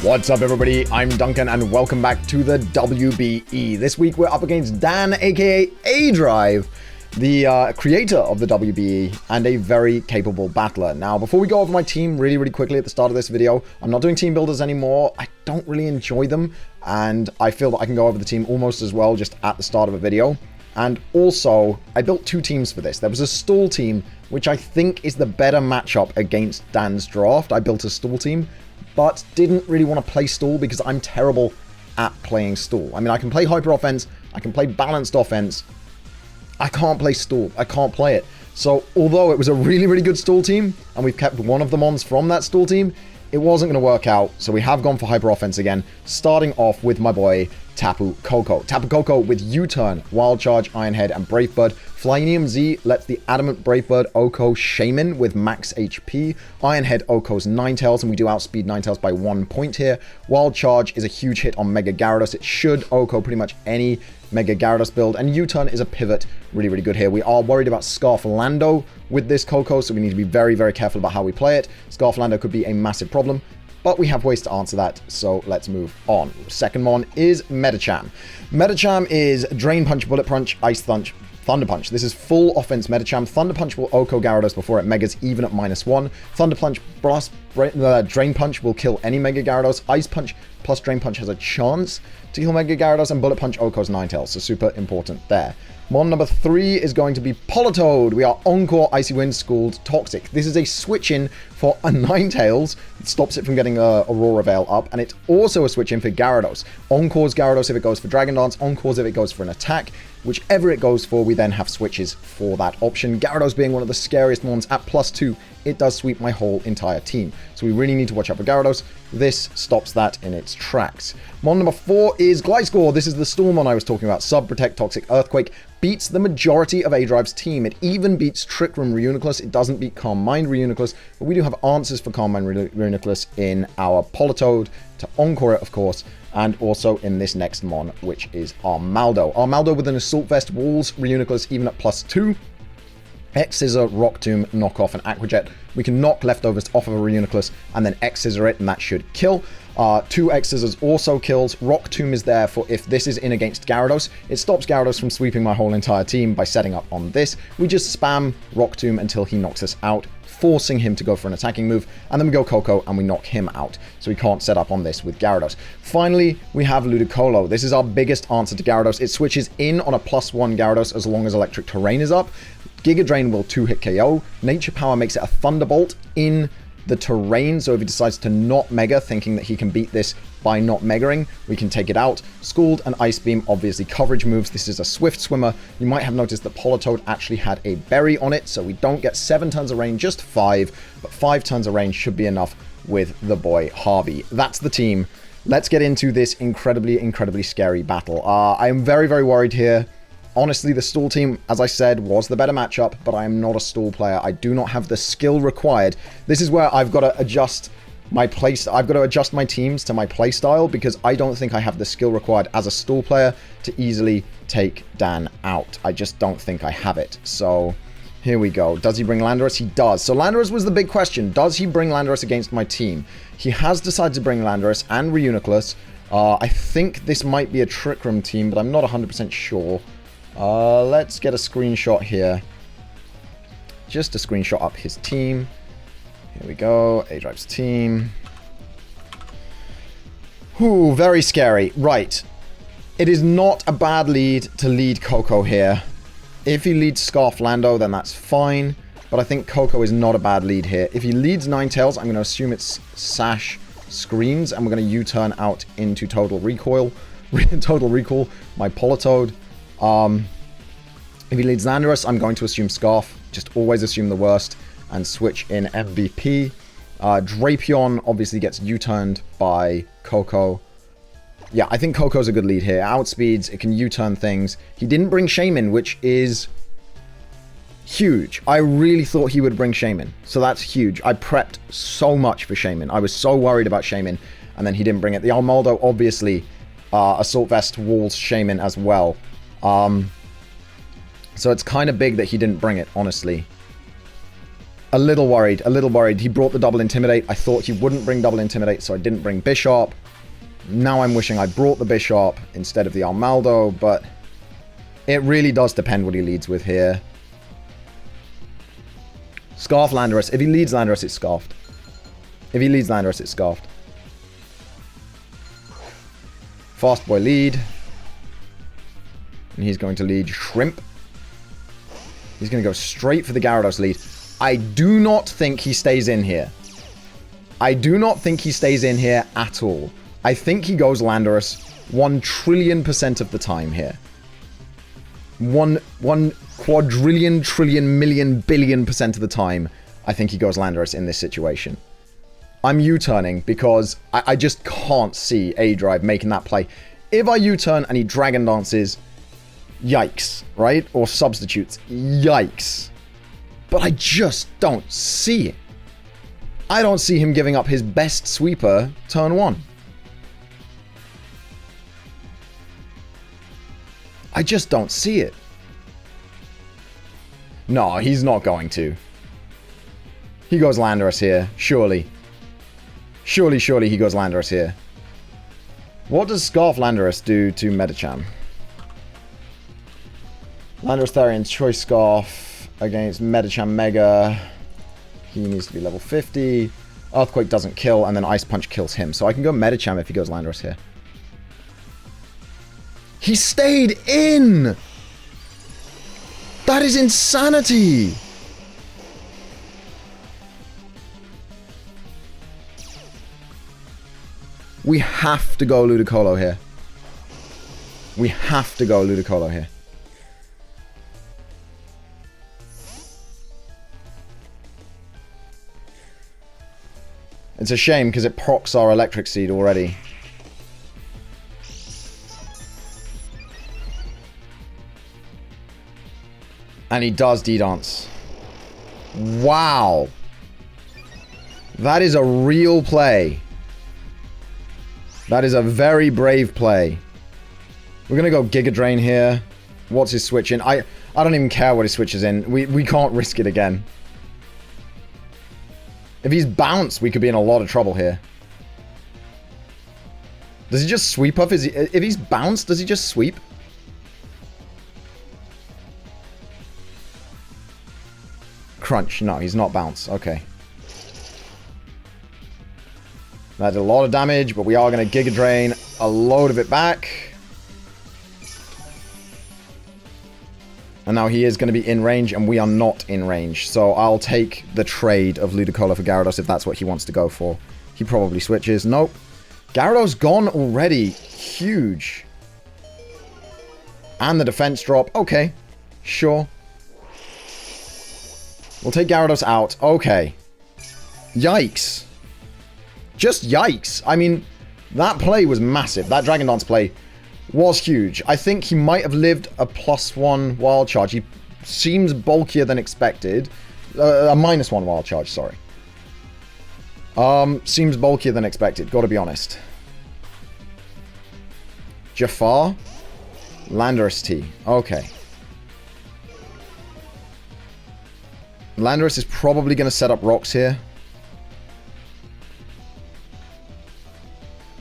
What's up, everybody? I'm Duncan, and welcome back to the WBE. This week, we're up against Dan, aka aDrive, the creator of the WBE, and a very capable battler. Now, before we go over my team really quickly at the start of this video, I'm not doing team builders anymore. I don't really enjoy them, and I feel that I can go over the team almost as well just at the start of a video. And also, I built two teams for this. There was a stall team, which I think is the better matchup against Dan's draft. I built a stall team, but didn't really want to play stall because I'm terrible at playing stall. I mean, I can play hyper offense, I can play balanced offense. I can't play stall. I can't play it. So, although it was a really good stall team, and we've kept one of the mons from that stall team, it wasn't going to work out. So we have gone for hyper offense again, starting off with my boy Tapu Koko. Tapu Koko with U-Turn, Wild Charge, Iron Head, and Brave Bird. Flyinium Z lets the Adamant Brave Bird Oko Shaman with max HP. Iron Head Oko's Ninetales, and we do outspeed Ninetales by 1 point here. Wild Charge is a huge hit on Mega Gyarados. It should Oko pretty much any Mega Gyarados build, and U-Turn is a pivot, really good here. We are worried about Scarflando with this Koko, so we need to be very careful about how we play it. Scarflando could be a massive problem, but we have ways to answer that, so let's move on. Second mon is Medicham. Medicham is Drain Punch, Bullet Punch, Ice Punch, Thunder Punch. This is full offense Medicham. Thunder Punch will Oko Gyarados before it Megas even at -1. Thunder Punch plus Drain Punch will kill any Mega Gyarados. Ice Punch plus Drain Punch has a chance to kill Mega Gyarados, and Bullet Punch Oko's Ninetales, so super important there. Mon number 3 is going to be Politoed. We are Encore, Icy Wind, Scald, Toxic. This is a switch-in for a Ninetales. It stops it from getting Aurora Veil up, and it's also a switch-in for Gyarados. Encore's Gyarados if it goes for Dragon Dance, Encore's if it goes for an attack. Whichever it goes for, we then have switches for that option. Gyarados being one of the scariest mons at +2, it does sweep my whole entire team. So we really need to watch out for Gyarados. This stops that in its tracks. Mon number 4 is Gliscor. This is the Storm Mon I was talking about. Sub, Protect, Toxic, Earthquake. Beats the majority of aDrive's team. It even beats Trick Room Reuniclus. It doesn't beat Calm Mind Reuniclus, but we do have answers for Calm Mind Reuniclus in our Politoed to Encore it, of course, and also in this next mon, which is Armaldo. Armaldo with an Assault Vest, Walls Reuniclus even at +2. X-Scissor, Rock Tomb, Knock Off, and Aquajet. We can knock leftovers off of a Reuniclus and then X-Scissor it, and that should kill. 2 X-Scissors also kills. Rock Tomb is there for if this is in against Gyarados. It stops Gyarados from sweeping my whole entire team by setting up on this. We just spam Rock Tomb until he knocks us out, forcing him to go for an attacking move, and then we go Koko and we knock him out, so we can't set up on this with Gyarados. Finally, we have Ludicolo. This is our biggest answer to Gyarados. It switches in on a +1 Gyarados as long as Electric Terrain is up. Giga Drain will 2-hit KO. Nature Power makes it a Thunderbolt in the terrain, so if he decides to not Mega, thinking that he can beat this by not Megaing, we can take it out. Scald and Ice Beam, obviously coverage moves. This is a Swift Swimmer. You might have noticed that Politoed actually had a Berry on it, so we don't get 7 turns of range, just 5, but 5 turns of range should be enough with the boy Harvey. That's the team. Let's get into this incredibly scary battle. I am very worried here. Honestly, the stall team, as I said, was the better matchup, but I am not a stall player. I do not have the skill required. This is where I've got to adjust my I've got to adjust my teams to my playstyle, because I don't think I have the skill required as a stall player to easily take Dan out. I just don't think I have it. So here we go. Does he bring Landorus? He does. So Landorus was the big question. Does he bring Landorus against my team? He has decided to bring Landorus and Reuniclus. I think this might be a Trick Room team, but I'm not 100% sure. Let's get a screenshot here. Just a screenshot up his team. Here we go. aDrive's team. Ooh, very scary. Right. It is not a bad lead to lead Koko here. If he leads Scarflando, then that's fine. But I think Koko is not a bad lead here. If he leads Ninetales, I'm going to assume it's Sash Screens, and we're going to U-turn out into Total Recoil. Total Recall, my Politoed. If he leads Landorus, I'm going to assume Scarf. Just always assume the worst and switch in MVP. Drapion obviously gets U-turned by Koko. Yeah, I think Koko's a good lead here. Outspeeds, it can U-turn things. He didn't bring Shaman, which is huge. I really thought he would bring Shaman, so that's huge. I prepped so much for Shaman. I was so worried about Shaman, and then he didn't bring it. The Armaldo, obviously, Assault Vest, Walls, Shaman as well. So it's kind of big that he didn't bring it, honestly. A little worried, a little worried. He brought the double Intimidate. I thought he wouldn't bring double Intimidate, so I didn't bring Bishop. Now I'm wishing I brought the Bishop instead of the Armaldo, but it really does depend what he leads with here. Scarf Landorus. If he leads Landorus, it's Scarfed. If he leads Landorus, it's Scarfed. Fast Boy lead. And he's going to lead Shrimp. He's going to go straight for the Gyarados lead. I do not think he stays in here. I do not think he stays in here at all. I think he goes Landorus 1 trillion% of the time here. 1 quadrillion, trillion, million, billion% of the time, I think he goes Landorus in this situation. I'm U-turning because I just can't see aDrive making that play. If I U-turn and he Dragon Dances, yikes, right? Or substitutes, yikes. But I just don't see it. I don't see him giving up his best sweeper turn 1. I just don't see it. No, he's not going to. He goes Landorus here, surely. Surely he goes Landorus here. What does Scarf Landorus do to Medicham? Landorus Therian Choice Scarf against Medicham Mega. He needs to be level 50. Earthquake doesn't kill, and then Ice Punch kills him. So I can go Medicham if he goes Landorus here. He stayed in! That is insanity! We have to go Ludicolo here. We have to go Ludicolo here. It's a shame because it procs our Electric Seed already. And he does D-Dance. Wow. That is a real play. That is a very brave play. We're going to go Giga Drain here. What's his switch in? I don't even care what his switch is in. We can't risk it again. If he's bounced, we could be in a lot of trouble here. Does he just sweep up? If he's bounced, does he just sweep? Crunch. No, he's not bounced. Okay. That did a lot of damage, but we are going to Giga Drain a load of it back. And now he is going to be in range, and we are not in range. So I'll take the trade of Ludicolo for Gyarados if that's what he wants to go for. He probably switches. Nope. Gyarados gone already. Huge. And the defense drop. Okay. Sure. We'll take Gyarados out. Okay. Yikes. Just yikes. I mean, that play was massive. That Dragon Dance play was huge. I think he might have lived a +1 wild charge. He seems bulkier than expected. A -1 wild charge, sorry. Seems bulkier than expected, gotta be honest. Jafar? Landorus T. Okay. Landorus is probably going to set up rocks here.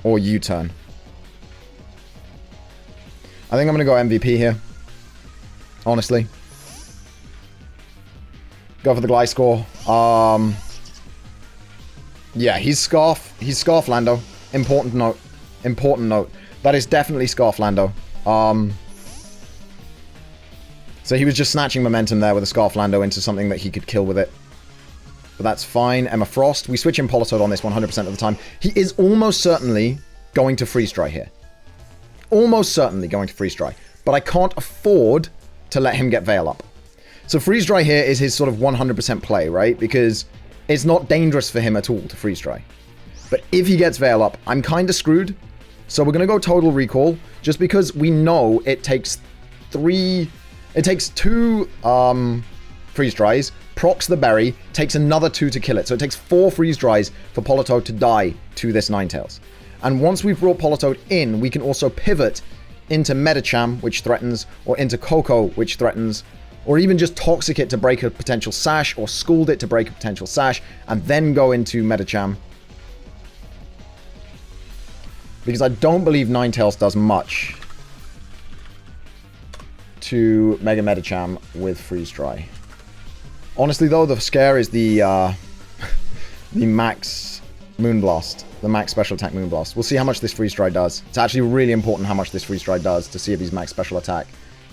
Or U-turn. I think I'm going to go MVP here. Honestly. Go for the Gliscor. Yeah, he's Scarf Lando. Important note. Important note. That is definitely Scarf Lando. So he was just snatching momentum there with a Scarf Lando into something that he could kill with it. But that's fine. Emma Frost. We switch in Politoed on this 100% of the time. He is almost certainly going to Freeze Dry here. Almost certainly going to Freeze Dry. But I can't afford to let him get Veil Up. So Freeze Dry here is his sort of 100% play, right? Because it's not dangerous for him at all to Freeze Dry. But if he gets Veil Up, I'm kind of screwed. So we're going to go Total Recall. Just because we know it takes 2 Freeze Dries, procs the berry, takes another 2 to kill it. So it takes 4 Freeze Dries for Politoed to die to this Ninetales. And once we've brought Politoed in, we can also pivot into Medicham, which threatens, or into Koko, which threatens, Or even just Toxic it to break a potential Sash, or Scald it to break a potential Sash, and then go into Medicham. Because I don't believe Ninetales does much to Mega Medicham with Freeze Dry. Honestly though, the scare is the the max Moonblast. The max special attack Moonblast. We'll see how much this Freeze Dry does. It's actually really important how much this Freeze Dry does to see if he's max special attack.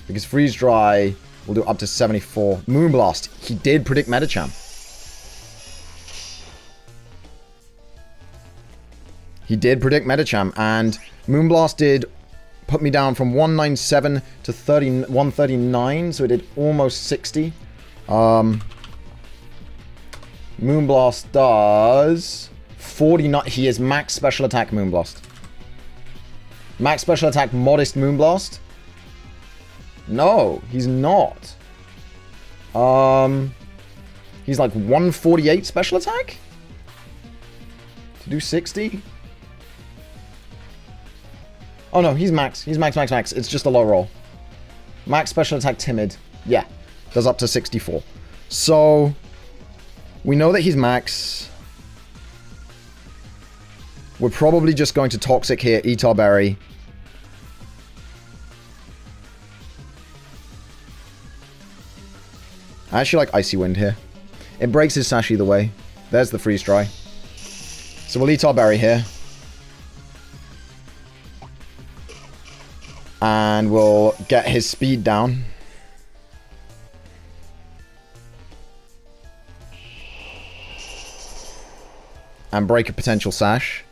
Because Freeze Dry will do up to 74. Moonblast. He did predict Medicham. He did predict Medicham, and Moonblast did put me down from 197 to 139, so it did almost 60. Moonblast does 49. He is max special attack Moonblast. Max special attack modest Moonblast? No, he's not. He's like 148 special attack? To do 60? Oh no, he's max. He's max, max, max. It's just a low roll. Max special attack timid. Yeah. Does up to 64. So, we know that he's max. We're probably just going to Toxic here, Etar Berry. I actually like Icy Wind here. It breaks his Sash either way. There's the Freeze Dry. So we'll Etar Berry here. And we'll get his speed down. And break a potential Sash.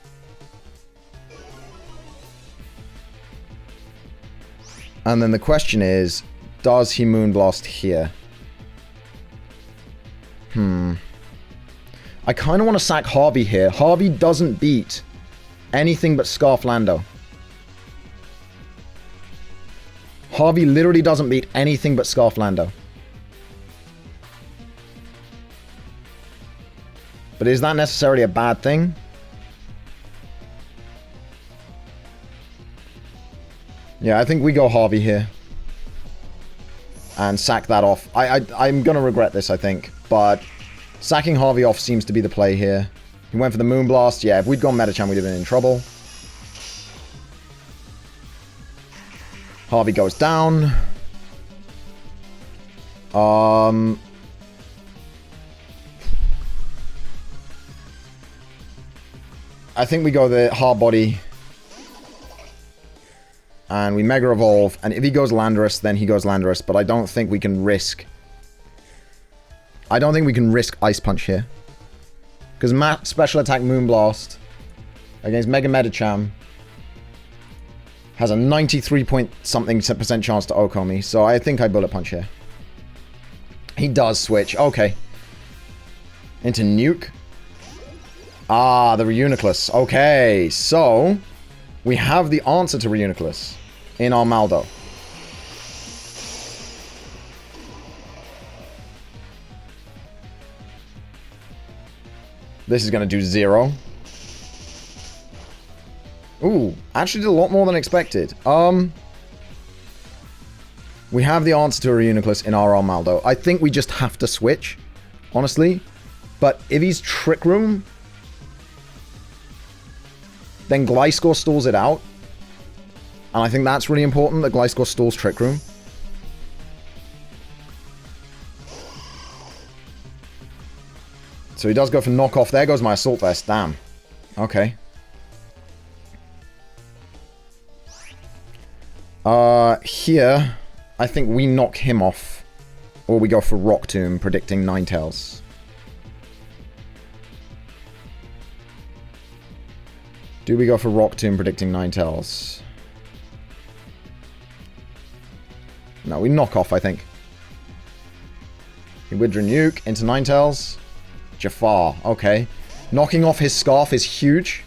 And then the question is, does he Moonblast here? I kind of want to sack Harvey here. Harvey doesn't beat anything but Scarf Lando. Harvey literally doesn't beat anything but Scarf Lando. But is that necessarily a bad thing? Yeah, I think we go Harvey here. And sack that off. I'm going to regret this, I think. But sacking Harvey off seems to be the play here. He went for the Moonblast. Yeah, if we'd gone Medicham, we'd have been in trouble. Harvey goes down. I think we go the Hard Body. And we Mega Evolve. And if he goes Landorus, then he goes Landorus. But I don't think we can risk... I don't think we can risk Ice Punch here. Because Special Attack Moonblast against Mega Medicham has a 93-point-something% chance to OHKO me. So I think I Bullet Punch here. He does switch. Okay. Into Nuke. Ah, the Reuniclus. Okay, so we have the answer to Reuniclus in our Maldo. This is going to do 0. Ooh, actually did a lot more than expected. We have the answer to a Reuniclus in our Maldo. I think we just have to switch, honestly. But if he's Trick Room, then Gliscor stalls it out. And I think that's really important, that Gliscor stalls Trick Room. So he does go for knockoff. There goes my Assault Vest. Damn. Okay. Here, I think we knock him off. Or we go for Rock Tomb, predicting Ninetales. Do we go for Rock Tomb, predicting Ninetales? No, we knock off, I think. We Widra Nuke into Ninetales. Jafar, okay. Knocking off his Scarf is huge.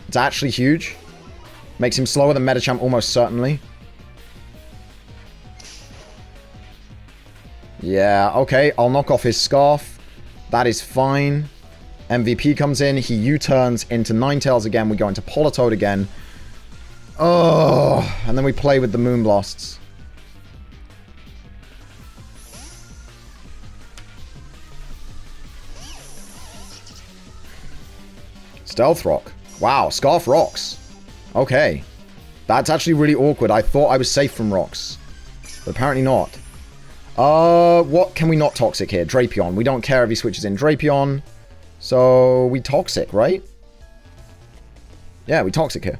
It's actually huge. Makes him slower than Medicham almost certainly. Yeah, okay. I'll knock off his Scarf. That is fine. MVP comes in. He U-turns into Ninetales again. We go into Politoed again. Oh, and then we play with the Moonblasts. Stealth Rock. Wow, Scarf rocks. Okay. That's actually really awkward. I thought I was safe from rocks. But apparently not. What can we not toxic here? Drapion. We don't care if he switches in Drapion. So, we toxic, right? Yeah, we toxic here.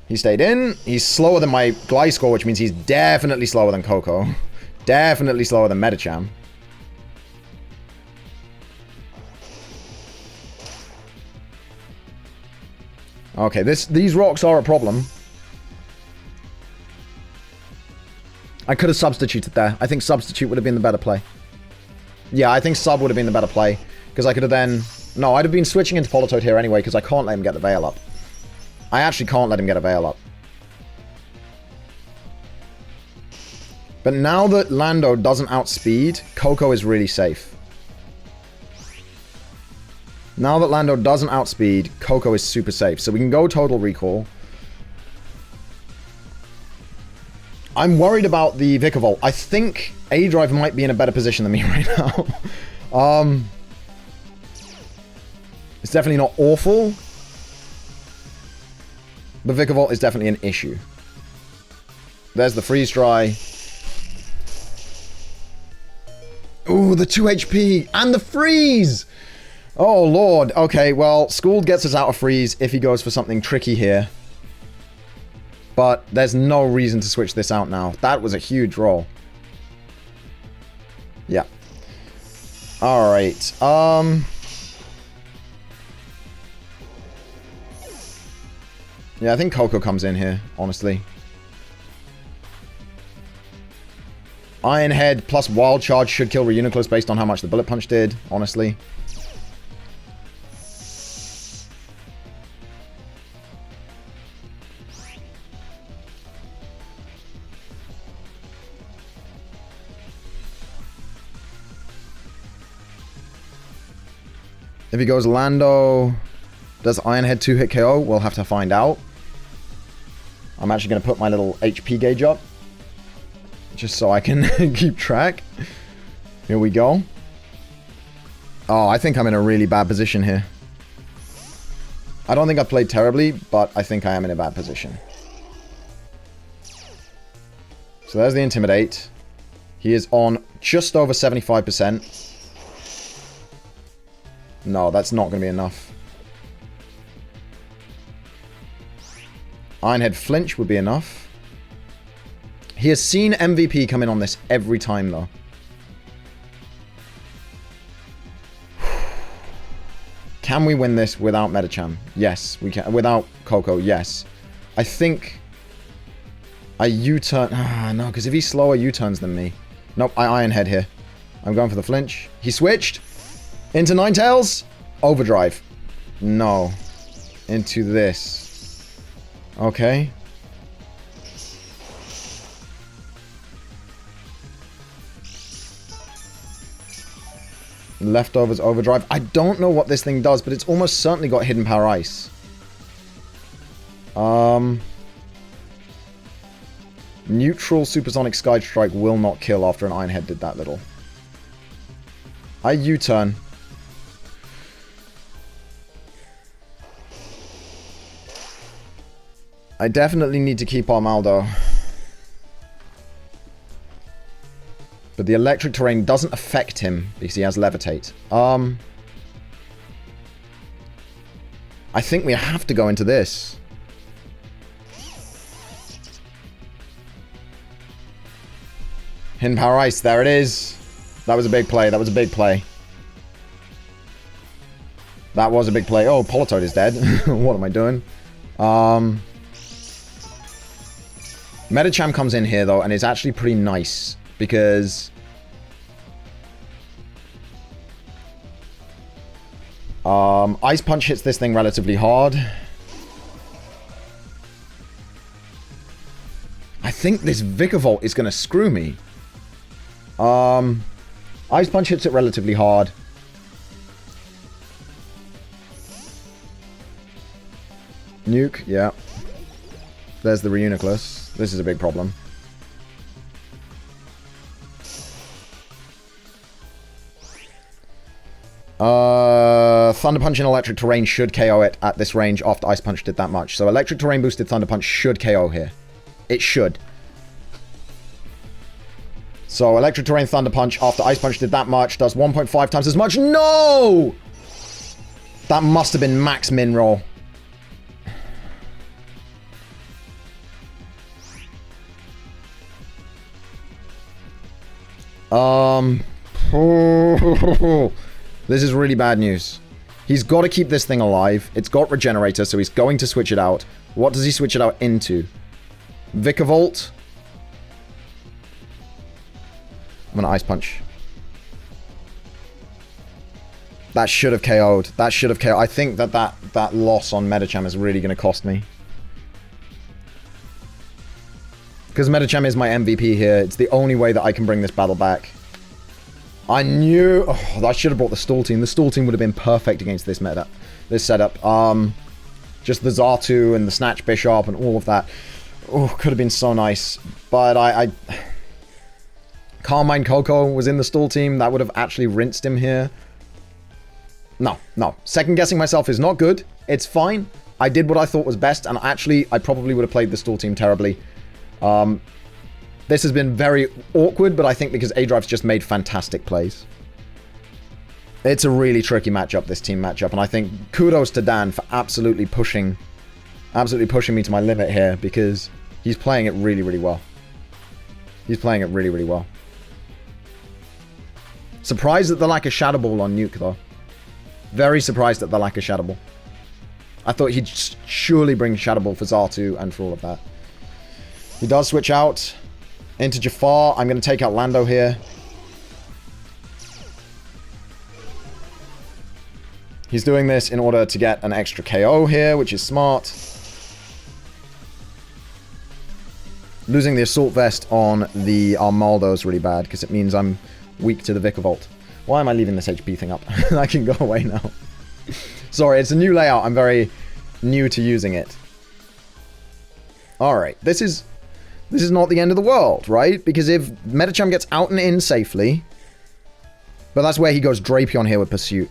He stayed in. He's slower than my Gliscor, which means he's definitely slower than Coco. Definitely slower than Medicham. Okay, these rocks are a problem. I could have substituted there. I think substitute would have been the better play. Yeah, I think sub would have been the better play. Because I could have then... No, I'd have been switching into Politoed here anyway, because I can't let him get the Veil up. I actually can't let him get a Veil up. But now that Lando doesn't outspeed, Coco is really safe. Now that Lando doesn't outspeed, Coco is super safe. So we can go Total Recall. I'm worried about the Vikavolt. I think aDrive might be in a better position than me right now. It's definitely not awful. But Vikavolt is definitely an issue. There's the Freeze Dry. Ooh, the 2 HP and the Freeze! Oh, Lord. Okay, well, Schooled gets us out of Freeze if he goes for something tricky here. But there's no reason to switch this out now. That was a huge roll. Yeah. Alright. Yeah, I think Coco comes in here, honestly. Iron Head plus Wild Charge should kill Reuniclus based on how much the Bullet Punch did, honestly. If he goes Lando, does Iron Head 2-hit KO? We'll have to find out. I'm actually going to put my little HP gauge up. Just so I can keep track. Here we go. Oh, I think I'm in a really bad position here. I don't think I've played terribly, but I think I am in a bad position. So there's the Intimidate. He is on just over 75%. No, that's not going to be enough. Ironhead Flinch would be enough. He has seen MVP come in on this every time, though. Can we win this without Medicham? Yes, we can. Without Coco, yes. I think I U-turn... no, because if he's slower U-turns than me. Nope, I Ironhead here. I'm going for the flinch. He switched. Into Ninetales. Overdrive. No. Into this. Okay. Leftovers Overdrive. I don't know what this thing does, but it's almost certainly got Hidden Power Ice. Neutral Supersonic Sky Strike will not kill after an Ironhead did that little. I U-turn. I definitely need to keep Armaldo. But the electric terrain doesn't affect him because he has Levitate. I think we have to go into this. Hidden Power Ice, there it is. That was a big play, that was a big play. That was a big play. Oh, Politoed is dead. What am I doing? Medicham comes in here, though, and is actually pretty nice. Because... Ice Punch hits this thing relatively hard. I think this Vikavolt is going to screw me. Ice Punch hits it relatively hard. Nuke, yeah. There's the Reuniclus. This is a big problem. Thunder Punch in Electric Terrain should KO it at this range after Ice Punch did that much. So Electric Terrain boosted Thunder Punch should KO here. It should. So Electric Terrain Thunder Punch after Ice Punch did that much does 1.5 times as much. No! That must have been max min roll. This is really bad news. He's got to keep this thing alive. It's got Regenerator, so he's going to switch it out. What does he switch it out into? Vikavolt. I'm gonna Ice Punch. That should have KO'd. That should have KO'd. I think that loss on Medicham is really going to cost me. Because Medicham is my MVP here. It's the only way that I can bring this battle back. I knew... Oh, I should have brought the Stall Team. The Stall Team would have been perfect against this meta. This setup. Just the Xatu and the Snatch Bishop and all of that. Oh, could have been so nice. But I Carmine Coco was in the Stall Team. That would have actually rinsed him here. No, no. Second guessing myself is not good. It's fine. I did what I thought was best. And actually, I probably would have played the Stall Team terribly. This has been very awkward, but I think because aDrive's just made fantastic plays. It's a really tricky matchup, this team matchup, and I think kudos to Dan for absolutely pushing me to my limit here, because he's playing it really, really well. He's playing it really, really well. Surprised at the lack of Shadow Ball on Nuke, though. Very surprised at the lack of Shadow Ball. I thought he'd surely bring Shadow Ball for Xatu and for all of that. He does switch out into Jafar. I'm going to take out Lando here. He's doing this in order to get an extra KO here, which is smart. Losing the Assault Vest on the Armaldo is really bad, because it means I'm weak to the Vikavolt. Why am I leaving this HP thing up? I can go away now. Sorry, it's a new layout. I'm very new to using it. Alright, this is not the end of the world, right? Because if Medicham gets out and in safely... But that's where he goes Drapion here with Pursuit.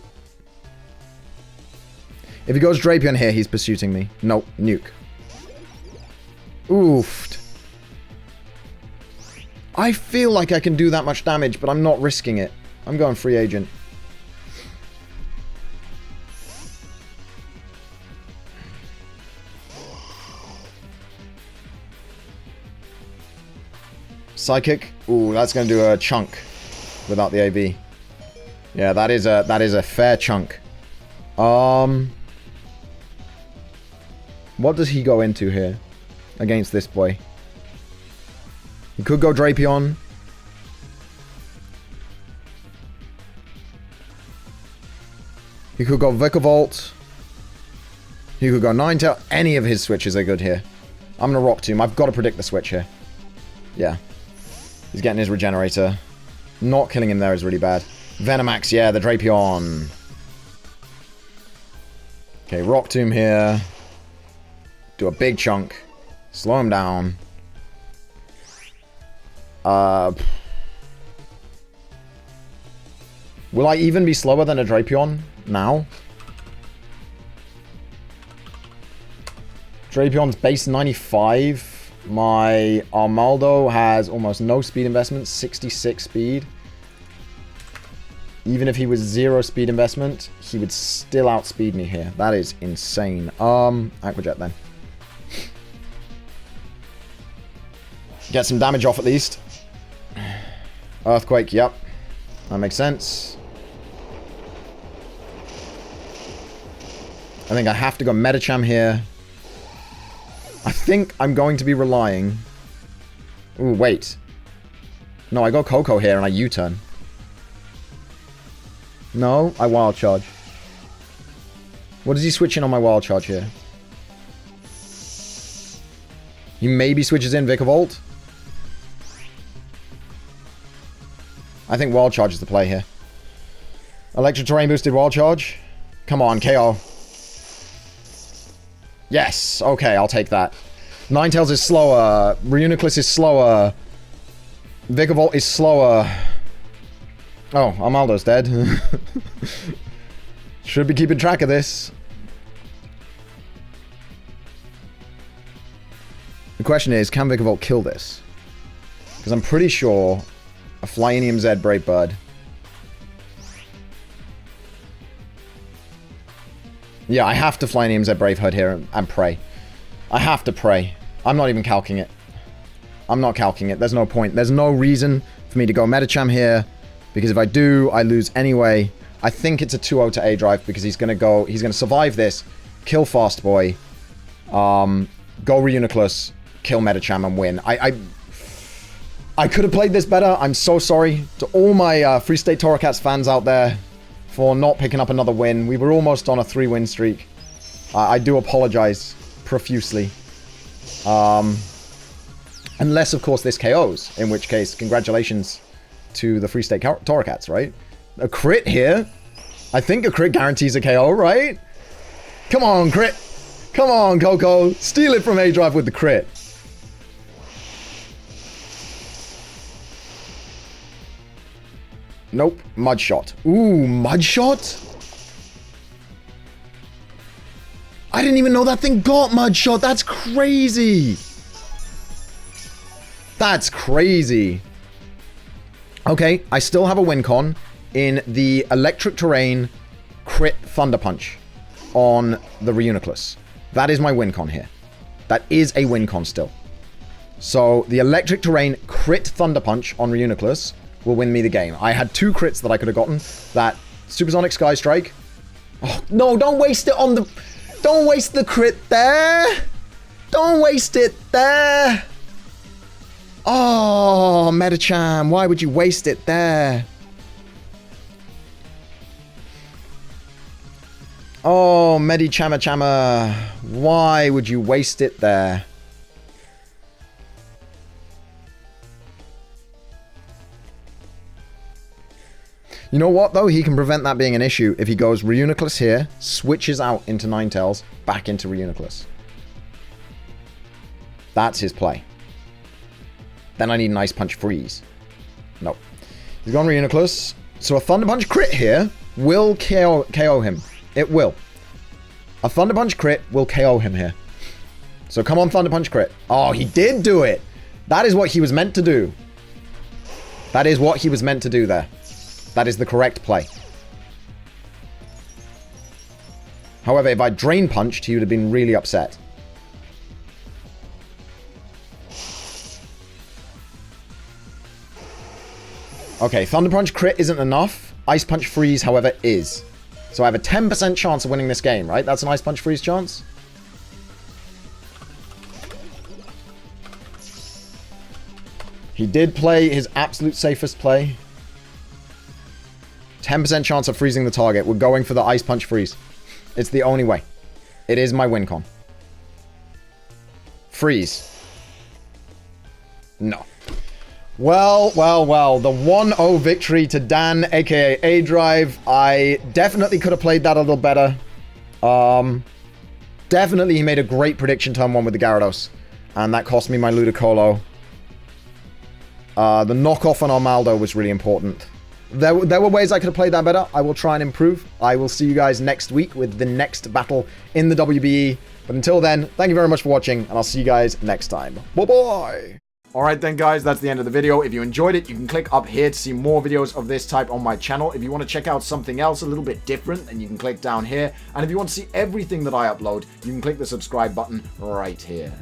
If he goes Drapion here, he's pursuing me. Nope, Nuke. Oofed. I feel like I can do that much damage, but I'm not risking it. I'm going Free Agent. Psychic. Ooh, that's going to do a chunk without the AV. Yeah, that is a fair chunk. What does he go into here against this boy? He could go Drapion. He could go Vikavolt. He could go Ninetale. Any of his switches are good here. I'm going to Rock Tomb. I've got to predict the switch here. Yeah. He's getting his Regenerator. Not killing him there is really bad. Venomax, yeah, the Drapion. Okay, Rock Tomb here. Do a big chunk. Slow him down. Will I even be slower than a Drapion now? Drapion's base 95. My Armaldo has almost no speed investment, 66 speed. Even if he was 0 speed investment, he would still outspeed me here. That is insane. Aquajet then. Get some damage off at least. Earthquake, yep. That makes sense. I think I have to go Medicham here. I think I'm going to be relying... Ooh, wait. No, I go Coco here and I U-turn. No, I Wild Charge. What does he switch in on my Wild Charge here? He maybe switches in Vikavolt. I think Wild Charge is the play here. Electric Terrain boosted Wild Charge. Come on, KO. Yes, okay, I'll take that. Ninetales is slower. Reuniclus is slower. Vikavolt is slower. Oh, Armaldo's dead. Should be keeping track of this. The question is, can Vikavolt kill this? Because I'm pretty sure a Flyinium Z Brave Bird. Yeah, I have to Flyinium Z Brave Bird here and pray. I have to pray. I'm not even calcing it. I'm not calcing it. There's no point. There's no reason for me to go Medicham here. Because if I do, I lose anyway. I think it's a 2-0 to aDrive because he's going to survive this, kill Fast Boy, go Reuniclus, kill Medicham and win. I could have played this better. I'm so sorry to all my Freestate Torracats fans out there for not picking up another win. We were almost on a 3-win streak. I do apologize profusely. Unless, of course, this KOs, in which case, congratulations to the Freestate Torracats, right? A crit here? I think a crit guarantees a KO, right? Come on, crit! Come on, Coco! Steal it from aDrive with the crit! Nope. Mud Shot. Ooh, Mud Shot? I didn't even know that thing got Mud Shot. That's crazy. That's crazy. Okay, I still have a win con in the Electric Terrain crit Thunder Punch on the Reuniclus. That is my win con here. That is a win con still. So the Electric Terrain crit Thunder Punch on Reuniclus will win me the game. I had 2 crits that I could have gotten. That Supersonic Sky Strike. Oh, no, don't waste it on the... Don't waste the crit there. Don't waste it there. Oh, Medicham, why would you waste it there? Oh, Medichama, why would you waste it there? You know what, though? He can prevent that being an issue if he goes Reuniclus here, switches out into Ninetales, back into Reuniclus. That's his play. Then I need an Ice Punch Freeze. Nope. He's gone Reuniclus. So a Thunder Punch crit here will KO him. It will. A Thunder Punch crit will KO him here. So come on, Thunder Punch crit. Oh, he did do it. That is what he was meant to do. That is what he was meant to do there. That is the correct play. However, if I Drain Punched, he would have been really upset. Okay, Thunder Punch crit isn't enough. Ice Punch Freeze, however, is. So I have a 10% chance of winning this game, right? That's an Ice Punch Freeze chance. He did play his absolute safest play. 10% chance of freezing the target. We're going for the Ice Punch Freeze. It's the only way. It is my win con. Freeze. No. Well. The 1-0 victory to Dan, aka aDrive. I definitely could have played that a little better. Definitely he made a great prediction turn 1 with the Gyarados. And that cost me my Ludicolo. The knockoff on Armaldo was really important. There were ways I could have played that better. I will try and improve. I will see you guys next week with the next battle in the WBE. But until then, thank you very much for watching, and I'll see you guys next time. Bye-bye! Alright then guys, that's the end of the video. If you enjoyed it, you can click up here to see more videos of this type on my channel. If you want to check out something else a little bit different, then you can click down here. And if you want to see everything that I upload, you can click the subscribe button right here.